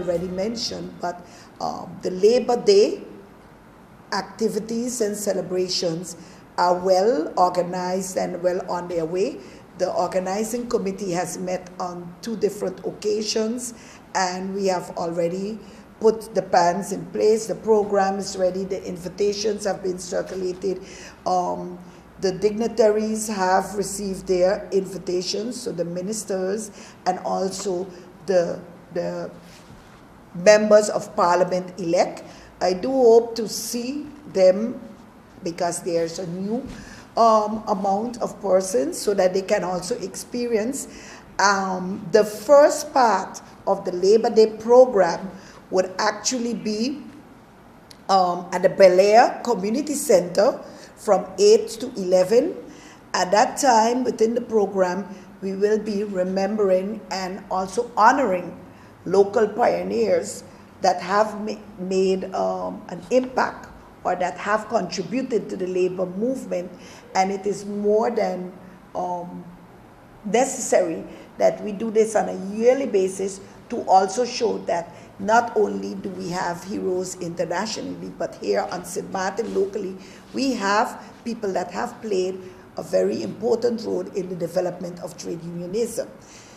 already mentioned, but the Labor Day activities and celebrations are well organized and well on their way. The organizing committee has met on 2 different occasions, and we have already put the plans in place. The program is ready. The invitations have been circulated. The dignitaries have received their invitations, so the ministers and also the members of parliament elect. I do hope to see them, because there's a new amount of persons, so that they can also experience. The first part of the Labor Day program would actually be at the Bel Air Community Center from 8 to 11. At that time, within the program, we will be remembering and also honoring local pioneers that have made an impact or that have contributed to the labor movement. And it is more than necessary that we do this on a yearly basis to also show that not only do we have heroes internationally, but here on St. Martin locally, we have people that have played a very important role in the development of trade unionism.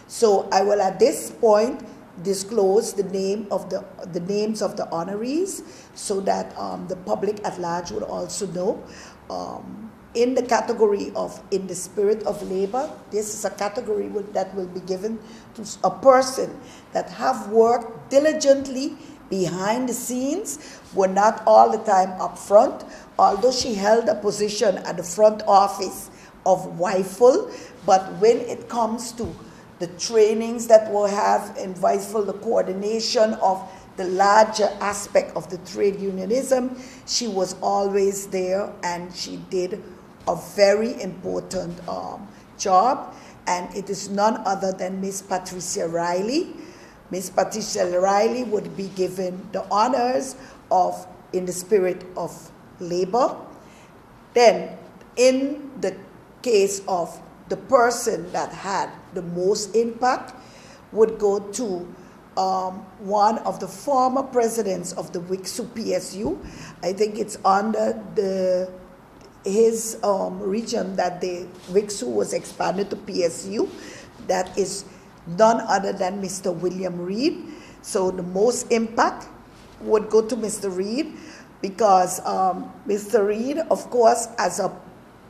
So I will at this point disclose the names of the honorees, so that the public at large would also know. In the category of In the Spirit of Labor, this is a category that will be given to a person that have worked diligently behind the scenes, were not all the time up front, although she held a position at the front office of WIFL, but when it comes to the trainings that we'll have in WIFL, the coordination of the larger aspect of the trade unionism, she was always there, and she did a very important job, and it is none other than Miss Patricia Riley. Miss Patricia Riley would be given the honors of In the Spirit of Labor. Then, in the case of the person that had the most impact, would go to one of the former presidents of the WICSU PSU. I think it's under his region that the WICSU was expanded to PSU. That is none other than Mr. William Reed. So the most impact would go to Mr. Reed, because Mr. Reed, of course, as a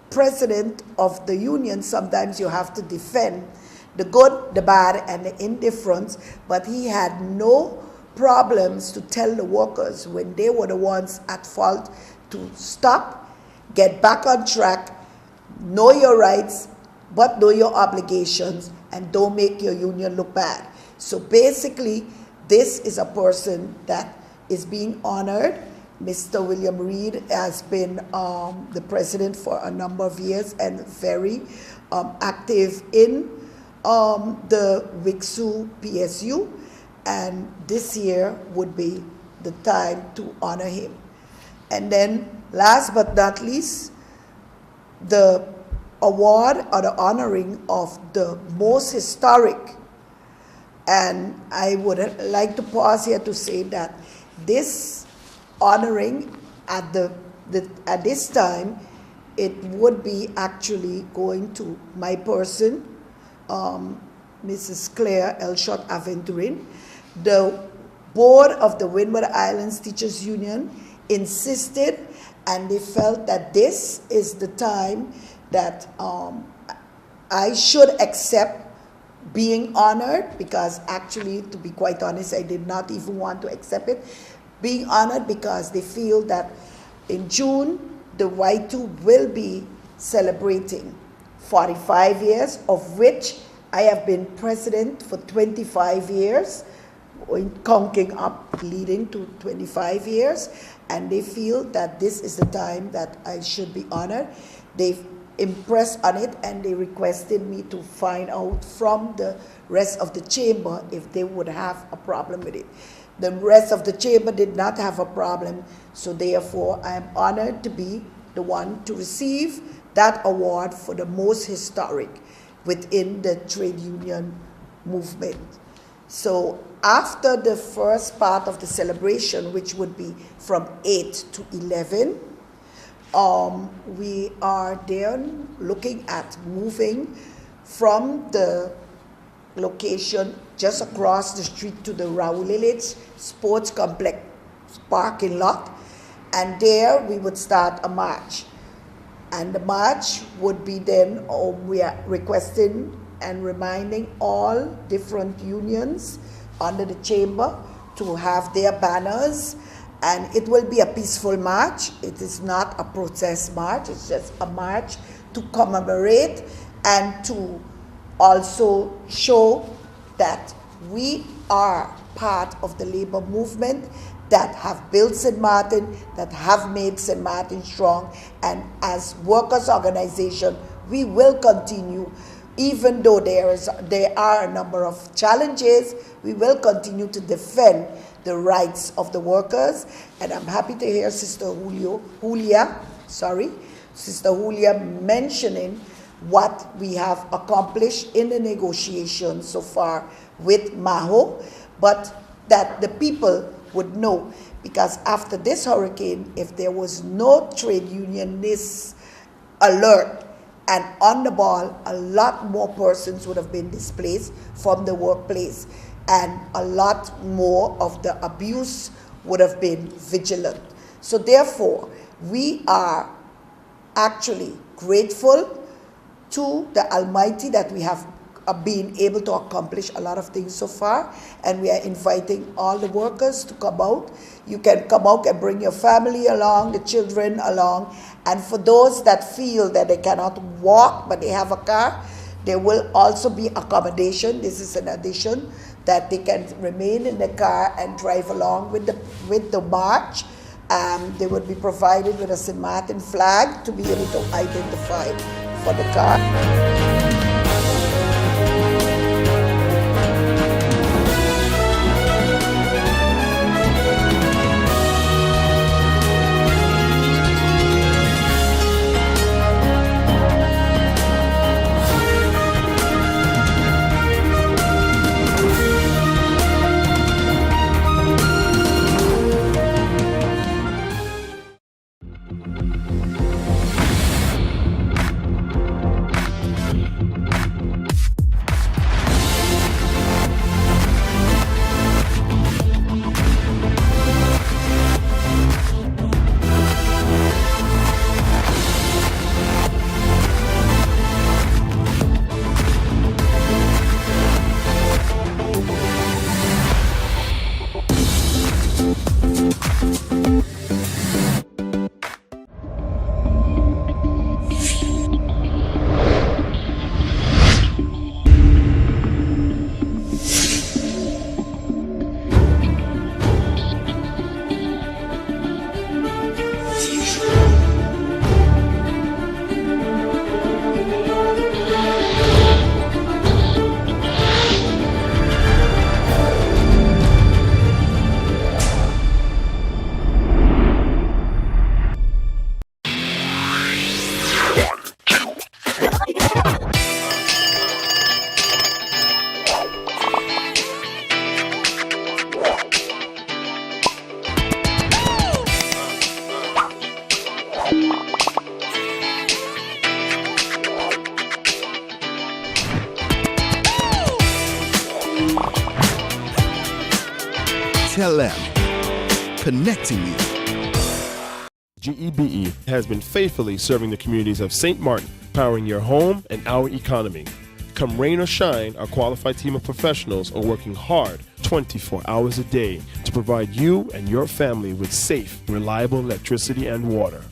president of the union, sometimes you have to defend the good, the bad, and the indifference, but he had no problems to tell the workers when they were the ones at fault to stop, get back on track, know your rights, but know your obligations, and don't make your union look bad. So basically, this is a person that is being honored. Mr. William Reed has been the president for a number of years and very active in the WICSU PSU, and this year would be the time to honor him. And then last but not least, the award or the honoring of the most historic. And I would like to pause here to say that this honoring at this time, it would be actually going to my person, Mrs. Claire Elshot Aventurin. The board of the Windward Islands Teachers Union insisted, and they felt that this is the time that I should accept being honored, because actually, to be quite honest, I did not even want to accept it. Being honored because they feel that in June, the Y2 will be celebrating 45 years, of which I have been president for 25 years, counting up, leading to 25 years, and they feel that this is the time that I should be honored. They've impressed on it, and they requested me to find out from the rest of the chamber if they would have a problem with it. The rest of the chamber did not have a problem, so therefore I am honored to be the one to receive that award for the most historic within the trade union movement. So after the first part of the celebration, which would be from 8 to 11, we are then looking at moving from the location just across the street to the Raul Illich Sports Complex parking lot, and there we would start a march. And the march would be then, we are requesting and reminding all different unions under the chamber to have their banners, and it will be a peaceful march. It is not a protest march, it's just a march to commemorate and to also show that we are part of the labor movement that have built St. Martin, that have made St. Martin strong, and as workers' organization, we will continue, even though there are a number of challenges, we will continue to defend the rights of the workers. And I'm happy to hear Sister Julia mentioning what we have accomplished in the negotiations so far with MAHO, but that the people would know, because after this hurricane, if there was no trade unionist alert and on the ball, a lot more persons would have been displaced from the workplace, and a lot more of the abuse would have been vigilant. So therefore, we are actually grateful to the Almighty that we have been able to accomplish a lot of things so far, and we are inviting all the workers to come out. You can come out and bring your family along, the children along, and for those that feel that they cannot walk but they have a car, there will also be accommodation. This is an addition, that they can remain in the car and drive along with the march. They would be provided with a St. Martin flag to be able to identify for the car. Tell them, connecting you. GEBE has been faithfully serving the communities of St. Martin, powering your home and our economy. Come rain or shine, our qualified team of professionals are working hard 24 hours a day to provide you and your family with safe, reliable electricity and water.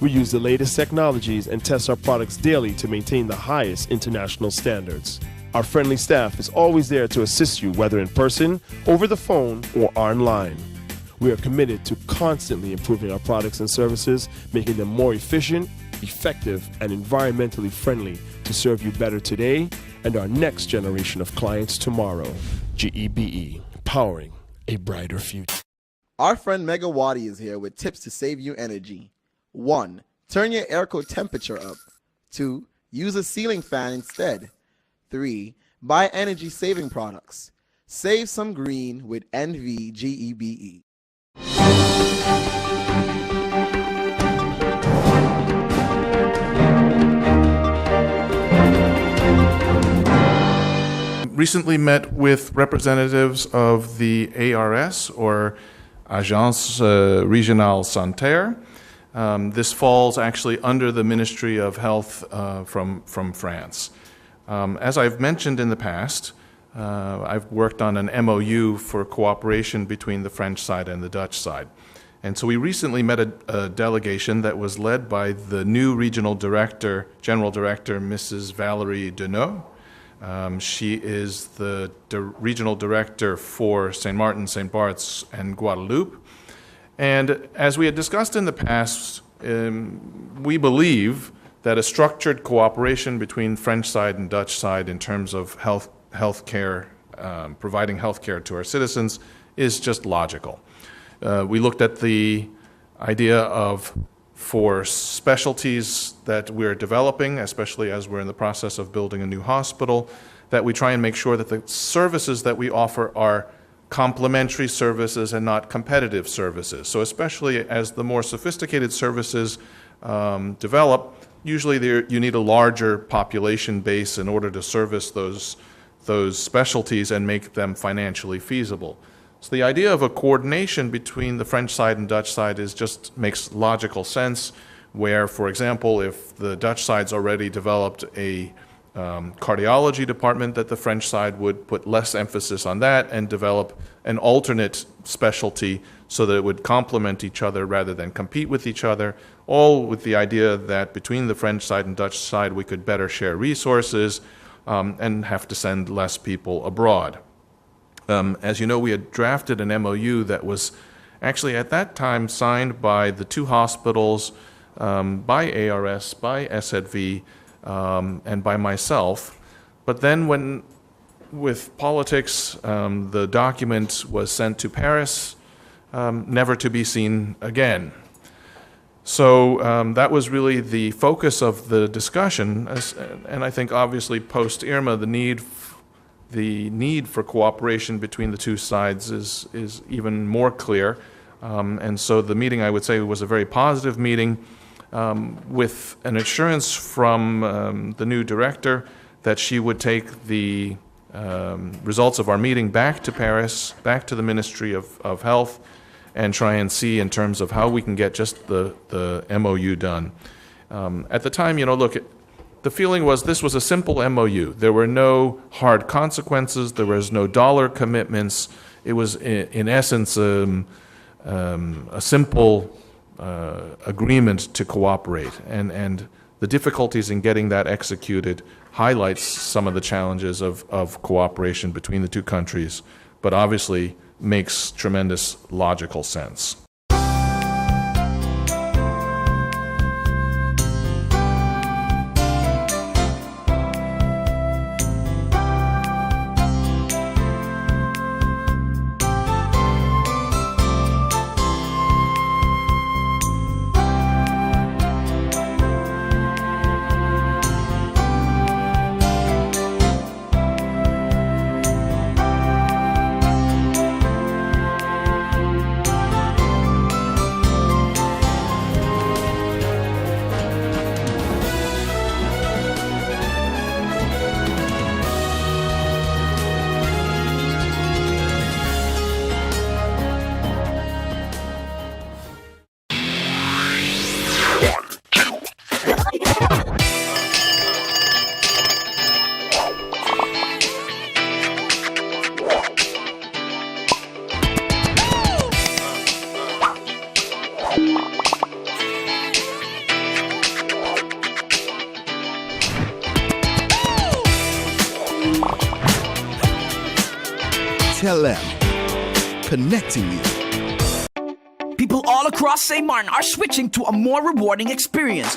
We use the latest technologies and test our products daily to maintain the highest international standards. Our friendly staff is always there to assist you, whether in person, over the phone, or online. We are committed to constantly improving our products and services, making them more efficient, effective, and environmentally friendly to serve you better today and our next generation of clients tomorrow. GEBE, powering a brighter future. Our friend Megawati is here with tips to save you energy. 1. Turn your airco temperature up. 2. Use a ceiling fan instead. 3. Buy energy-saving products. Save some green with NVGEBE. Recently met with representatives of the ARS, or Agence Régionale Sanitaire. This falls actually under the Ministry of Health from France. As I've mentioned in the past, I've worked on an MOU for cooperation between the French side and the Dutch side. And so we recently met a delegation that was led by the new regional director, general director, Mrs. Valérie Deneau. She is the regional director for St. Martin, St. Bart's, and Guadeloupe. And as we had discussed in the past, we believe that a structured cooperation between French side and Dutch side in terms of healthcare, providing healthcare to our citizens, is just logical. We looked at the idea of, for specialties that we're developing, especially as we're in the process of building a new hospital, that we try and make sure that the services that we offer are complementary services and not competitive services. So especially as the more sophisticated services develop, usually you need a larger population base in order to service those specialties and make them financially feasible. So the idea of a coordination between the French side and Dutch side makes logical sense, where, for example, if the Dutch side's already developed a cardiology department, that the French side would put less emphasis on that and develop an alternate specialty so that it would complement each other rather than compete with each other, all with the idea that between the French side and Dutch side we could better share resources and have to send less people abroad. As you know, we had drafted an MOU that was actually at that time signed by the two hospitals, by ARS, by SZV, and by myself. But then when, with politics, the document was sent to Paris, never to be seen again. So that was really the focus of the discussion, and I think obviously post-Irma, the need for cooperation between the two sides is even more clear. And so the meeting, I would say, was a very positive meeting with an assurance from the new director that she would take the results of our meeting back to Paris, back to the Ministry of Health, and try and see in terms of how we can get just the MOU done. At the time, look, the feeling was this was a simple MOU. There were no hard consequences. There was no dollar commitments. It was, in essence, a simple agreement to cooperate. And the difficulties in getting that executed highlights some of the challenges of cooperation between the two countries, but obviously makes tremendous logical sense. Tell them, connecting you. People all across St. Martin are switching to a more rewarding experience.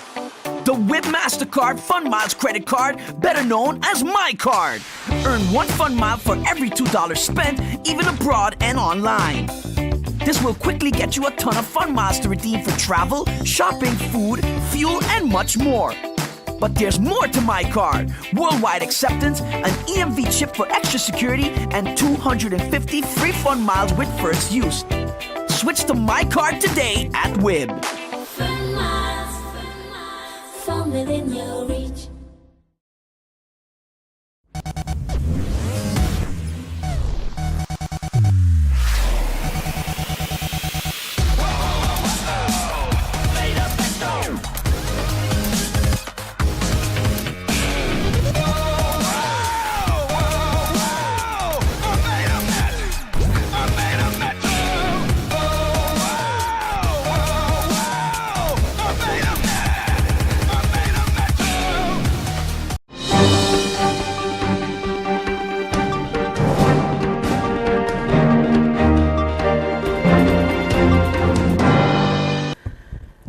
The WIP MasterCard Fun Miles credit card, better known as My Card. Earn 1 Fun Mile for every $2 spent, even abroad and online. This will quickly get you a ton of Fun Miles to redeem for travel, shopping, food, fuel, and much more. But there's more to my card. Worldwide acceptance, an EMV chip for extra security, and 250 free fun miles with first use. Switch to my card today at WIB. Fun miles, from within your reach.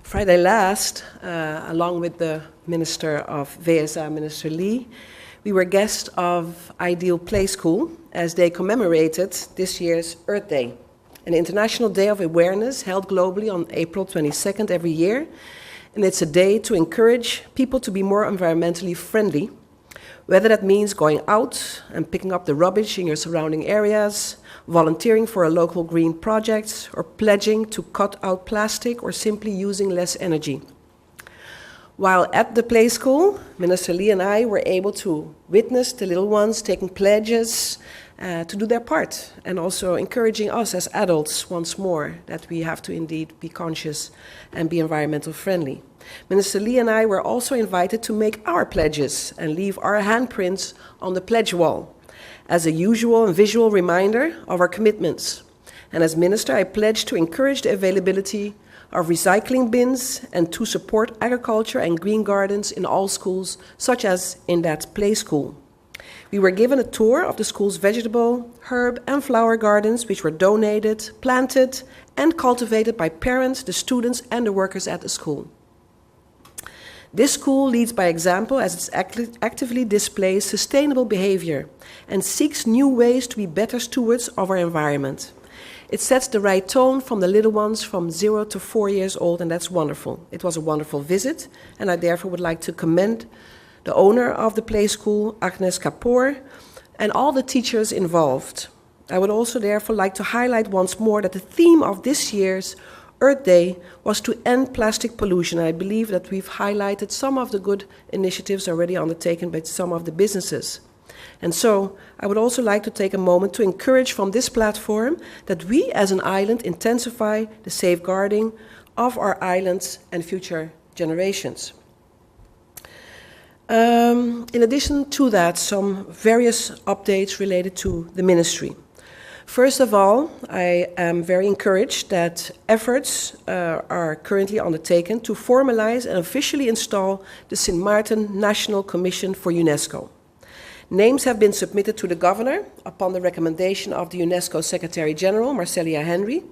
Friday last, along with the Minister of VSA, Minister Lee, we were guests of Ideal Play School as they commemorated this year's Earth Day, an international day of awareness held globally on April 22nd every year. And it's a day to encourage people to be more environmentally friendly, whether that means going out and picking up the rubbish in your surrounding areas, volunteering for a local green project, or pledging to cut out plastic or simply using less energy. While at the play school, Minister Lee and I were able to witness the little ones taking pledges to do their part, and also encouraging us as adults once more that we have to indeed be conscious and be environmental friendly. Minister Lee and I were also invited to make our pledges and leave our handprints on the pledge wall as a usual and visual reminder of our commitments. And as Minister, I pledged to encourage the availability of recycling bins and to support agriculture and green gardens in all schools, such as in that play school. We were given a tour of the school's vegetable, herb and flower gardens, which were donated, planted and cultivated by parents, the students and the workers at the school. This school leads by example as it actively displays sustainable behavior and seeks new ways to be better stewards of our environment. It sets the right tone from the little ones from 0 to 4 years old, and that's wonderful. It was a wonderful visit, and I therefore would like to commend the owner of the play school, Agnes Kapoor, and all the teachers involved. I would also therefore like to highlight once more that the theme of this year's Earth Day was to end plastic pollution. I believe that we've highlighted some of the good initiatives already undertaken by some of the businesses. And so I would also like to take a moment to encourage from this platform that we as an island intensify the safeguarding of our islands and future generations. In addition to that, some various updates related to the ministry. First of all, I am very encouraged that efforts are currently undertaken to formalize and officially install the Sint Maarten National Commission for UNESCO. Names have been submitted to the governor upon the recommendation of the UNESCO Secretary General, Marcelia Henry,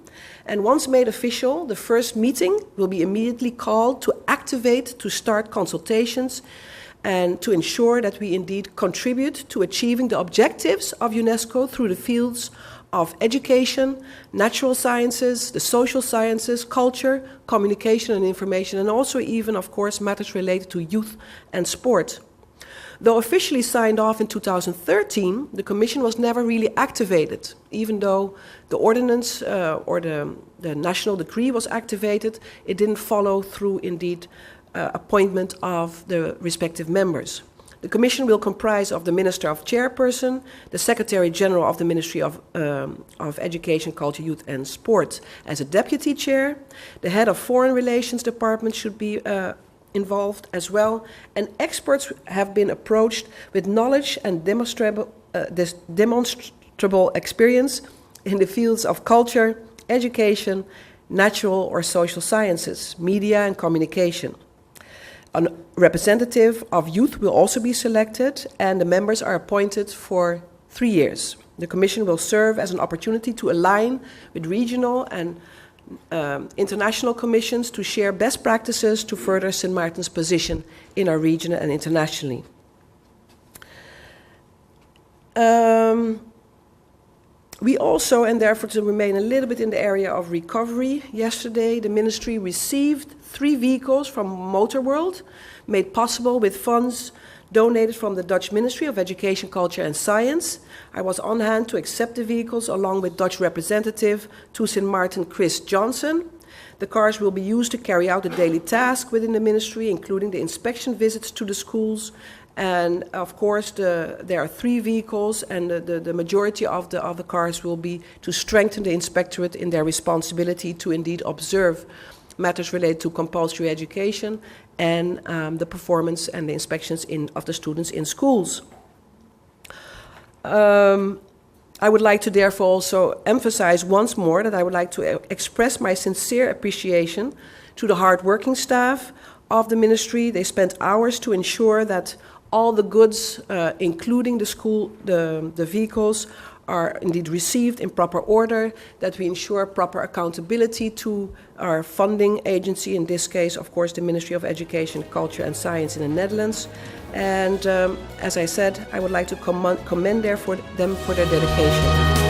and once made official, the first meeting will be immediately called to activate, to start consultations, and to ensure that we indeed contribute to achieving the objectives of UNESCO through the fields of education, natural sciences, the social sciences, culture, communication and information, and also even, of course, matters related to youth and sport. Though officially signed off in 2013, the Commission was never really activated. Even though the ordinance or the national decree was activated, it didn't follow through, indeed, appointment of the respective members. The Commission will comprise of the Minister of Chairperson, the Secretary General of the Ministry of Education, Culture, Youth and Sport as a Deputy Chair. The Head of Foreign Relations Department should be involved as well, and experts have been approached with knowledge and demonstrable experience in the fields of culture, education, natural or social sciences, media and communication. A representative of youth will also be selected, and the members are appointed for 3 years. The Commission will serve as an opportunity to align with regional and international commissions to share best practices to further Sint Maarten's position in our region and internationally. We also, and therefore to remain a little bit in the area of recovery, yesterday the ministry received 3 vehicles from Motor World, made possible with funds donated from the Dutch Ministry of Education, Culture and Science. I was on hand to accept the vehicles along with Dutch representative to St. Martin Chris Johnson. The cars will be used to carry out the daily tasks within the ministry, including the inspection visits to the schools. And of course, there are 3 vehicles, and the majority of the cars will be to strengthen the inspectorate in their responsibility to indeed observe matters related to compulsory education and the performance and the inspections of the students in schools. I would like to therefore also emphasize once more that I would like to express my sincere appreciation to the hard-working staff of the ministry. They spent hours to ensure that all the goods, including the vehicles, are indeed received in proper order, that we ensure proper accountability to our funding agency, in this case, of course, the Ministry of Education, Culture and Science in the Netherlands. And as I said, I would like to commend them for their dedication.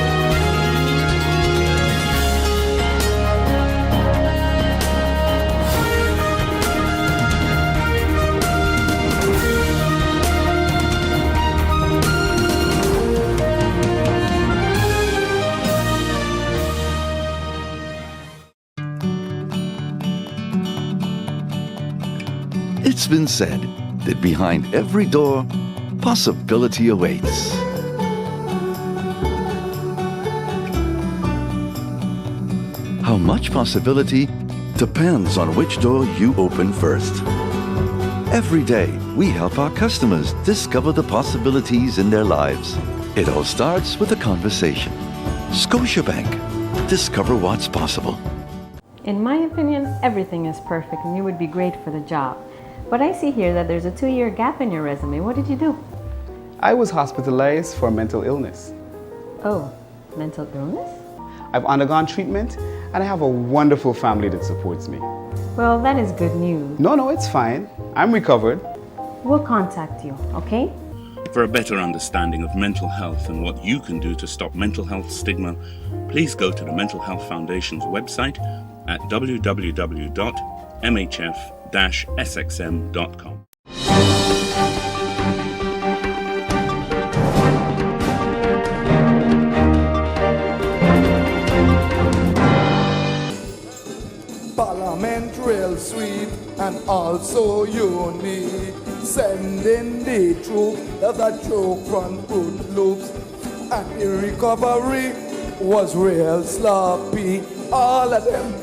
It's been said that behind every door, possibility awaits. How much possibility depends on which door you open first. Every day, we help our customers discover the possibilities in their lives. It all starts with a conversation. Scotiabank. Discover what's possible. In my opinion, everything is perfect and you would be great for the job. But I see here that there's a 2-year gap in your resume. What did you do? I was hospitalized for mental illness. Oh, mental illness? I've undergone treatment and I have a wonderful family that supports me. Well, that is good news. No, it's fine. I'm recovered. We'll contact you, okay? For a better understanding of mental health and what you can do to stop mental health stigma, please go to the Mental Health Foundation's website at www.mhf-sxm.com. Parliament real sweet and also unique. Sending the troop of the joke from good loops, and the recovery was real sloppy. All of them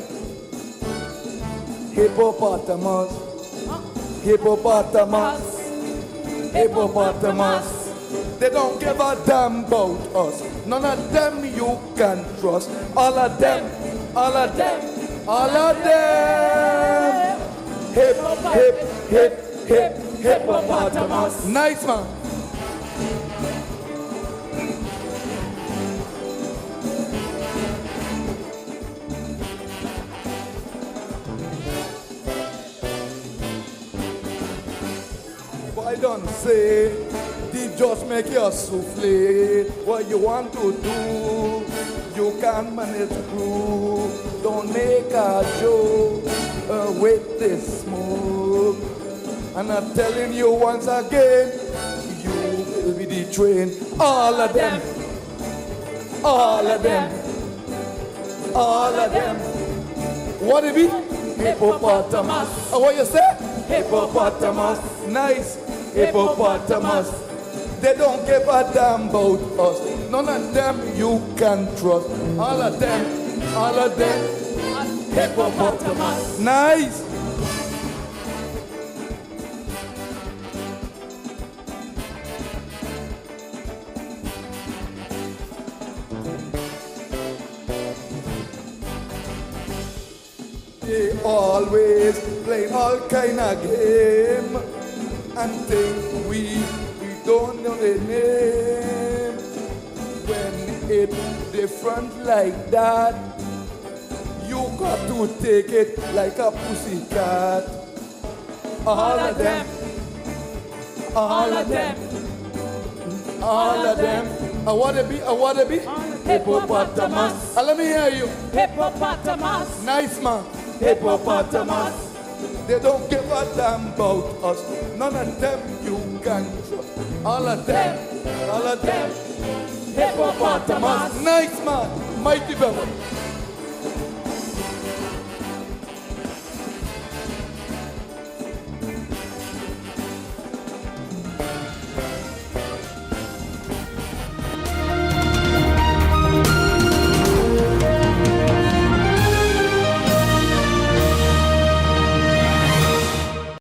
hippopotamus, hippopotamus, hippopotamus. They don't give a damn about us. None of them you can trust. All of them, all of them, all of them. Hip, hip, hip, hip, hippopotamus. Nice, man. I don't say, they just make you souffle. What you want to do, you can manage to do. Don't make a joke with this smoke. And I'm telling you once again, you will be the train. All of them, all of them, all of them. What it be? Hippopotamus. What you say? Hippopotamus. Nice. Hippopotamus. They don't give a damn about us. None of them you can trust. All of them, all of them. Hippopotamus. Nice. They always play all kind of game and think we don't know the name. When it's different like that, you got to take it like a pussycat. All of them, all of them, all of them. I wanna be, Hippopotamus. Let me hear you. Hippopotamus. Nice man. Hippopotamus. They don't give a damn about us. None of them you can trust. All of them. Hippopotamus. Nice man. Mighty brother.